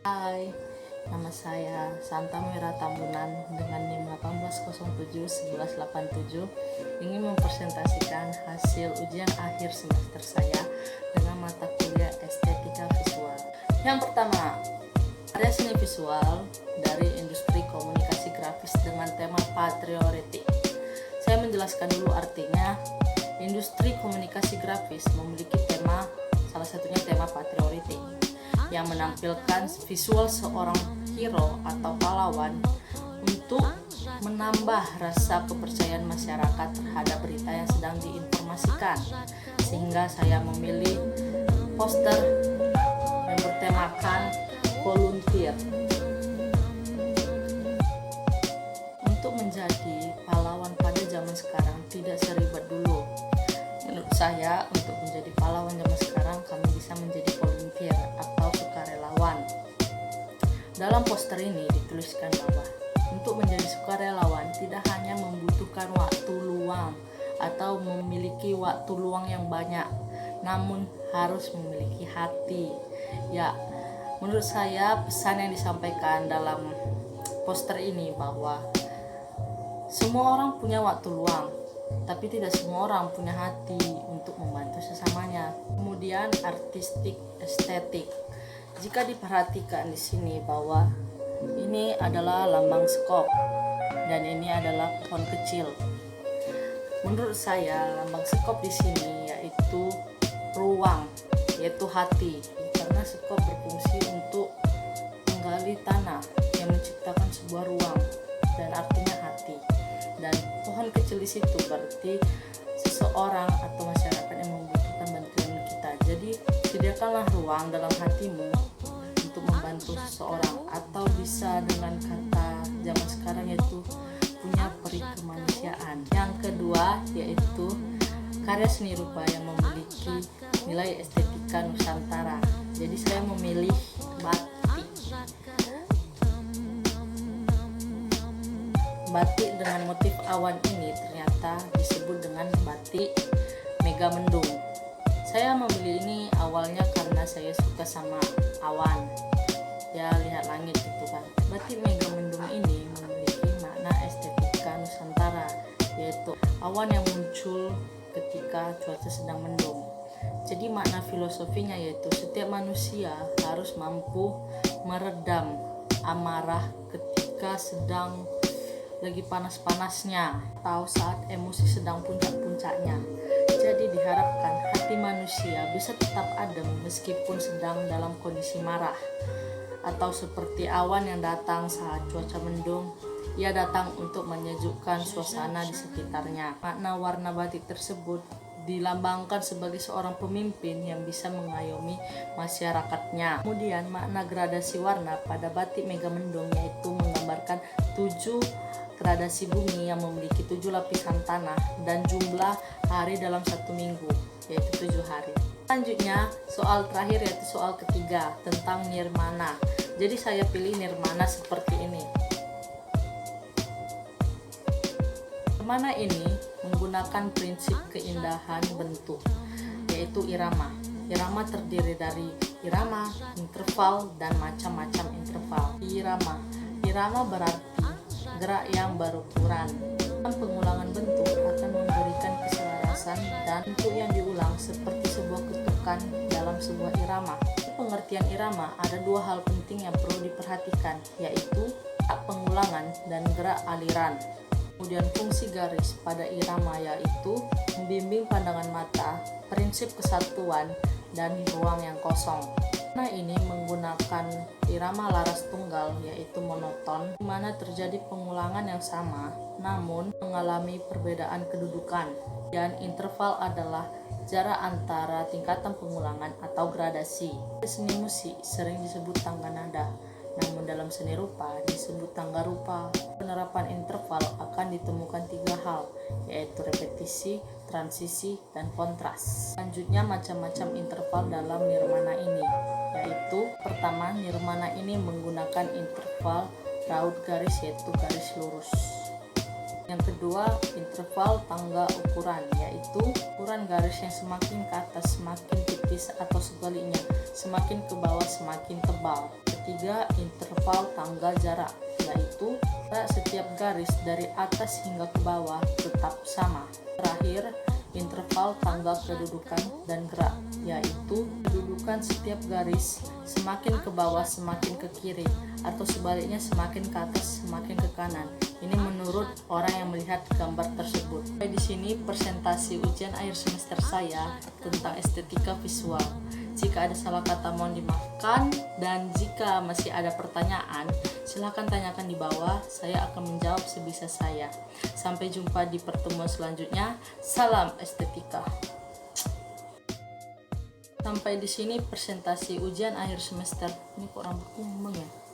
Hai, nama saya Santa Mira Tambunan dengan NIM 1807-1187 ingin mempresentasikan hasil ujian akhir semester saya dengan mata kuliah Estetika Visual. Yang pertama, karya seni visual dari industri komunikasi grafis dengan tema patriotik. Saya menjelaskan dulu artinya. Industri komunikasi grafis memiliki tema, salah satunya tema patriotik, yang menampilkan visual seorang hero atau pahlawan untuk menambah rasa kepercayaan masyarakat terhadap berita yang sedang diinformasikan. Sehingga saya memilih poster yang bertemakan volunteer. Untuk menjadi pahlawan pada zaman sekarang tidak seribet dulu. Menurut saya, untuk menjadi pahlawan zaman sekarang kami bisa menjadi volunteer atau sukarelawan. Dalam poster ini dituliskan bahwa untuk menjadi sukarelawan tidak hanya membutuhkan waktu luang atau memiliki waktu luang yang banyak, namun harus memiliki hati. Ya, menurut saya pesan yang disampaikan dalam poster ini bahwa semua orang punya waktu luang, tapi tidak semua orang punya hati untuk membantu sesamanya. Kemudian artistik estetik. Jika diperhatikan di sini bahwa ini adalah lambang skop dan ini adalah pohon kecil. Menurut saya lambang skop di sini yaitu ruang, yaitu hati, karena skop berfungsi untuk menggali tanah yang menciptakan sebuah ruang dan artinya hati. Dan pohon kecil di situ berarti seseorang atau masyarakat yang membutuhkan bantuan kita. Jadi sediakanlah ruang dalam hatimu untuk membantu seseorang, atau bisa dengan kata zaman sekarang yaitu punya peri kemanusiaan. Yang kedua yaitu karya seni rupa yang memiliki nilai estetika Nusantara. Jadi saya memilih batik dengan motif awan ini ternyata disebut dengan batik Megamendung. Saya memilih ini awalnya karena saya suka sama awan, ya lihat langit gitu kan. Batik Megamendung ini memiliki makna estetika Nusantara, yaitu awan yang muncul ketika cuaca sedang mendung. Jadi makna filosofinya yaitu setiap manusia harus mampu meredam amarah ketika sedang lagi panas-panasnya atau saat emosi sedang puncak-puncaknya. Jadi diharapkan hati manusia bisa tetap adem meskipun sedang dalam kondisi marah. Atau seperti awan yang datang saat cuaca mendung, ia datang untuk menyejukkan suasana di sekitarnya. Makna warna batik tersebut dilambangkan sebagai seorang pemimpin yang bisa mengayomi masyarakatnya. Kemudian makna gradasi warna pada batik Megamendung yaitu menggambarkan 7 gradasi bumi yang memiliki 7 lapisan tanah dan jumlah hari dalam 1 minggu yaitu 7 hari. Selanjutnya soal terakhir yaitu soal ketiga tentang nirmana. Jadi saya pilih nirmana seperti ini. Nirmana ini menggunakan prinsip keindahan bentuk yaitu irama. Irama terdiri dari irama, interval, dan macam-macam interval. Irama berarti gerak yang berukuran. Pengulangan bentuk akan memberikan keselarasan dan bentuk yang diulang seperti sebuah ketukan dalam sebuah irama. Pengertian irama ada 2 hal penting yang perlu diperhatikan, yaitu pengulangan dan gerak aliran. Kemudian fungsi garis pada irama yaitu membimbing pandangan mata, prinsip kesatuan, dan ruang yang kosong. Nah, ini menggunakan irama laras tunggal yaitu monoton, di mana terjadi pengulangan yang sama namun mengalami perbedaan kedudukan. Dan interval adalah jarak antara tingkatan pengulangan atau gradasi. Seni musik sering disebut tangga nada, namun dalam seni rupa disebut tangga rupa. Penerapan interval akan ditemukan 3 hal, yaitu repetisi, transisi, dan kontras. Selanjutnya macam-macam interval dalam nirmana ini, yaitu pertama, nirmana ini menggunakan interval raut garis yaitu garis lurus. Yang kedua, interval tangga ukuran, yaitu ukuran garis yang semakin ke atas semakin tipis atau sebaliknya, semakin ke bawah semakin tebal. ketiga, interval tanggal jarak, yaitu setiap garis dari atas hingga ke bawah tetap sama. Terakhir, interval tanggal kedudukan dan gerak, yaitu kedudukan setiap garis semakin ke bawah semakin ke kiri, atau sebaliknya semakin ke atas semakin ke kanan. Ini menurut orang yang melihat gambar tersebut. Di sini presentasi ujian akhir semester saya tentang estetika visual. Jika ada salah kata mohon dimaafkan, dan jika masih ada pertanyaan silahkan tanyakan di bawah, saya akan menjawab sebisa saya. Sampai jumpa di pertemuan selanjutnya. Salam estetika. Sampai di sini presentasi ujian akhir semester. Ini kok rambutku ngomong ya?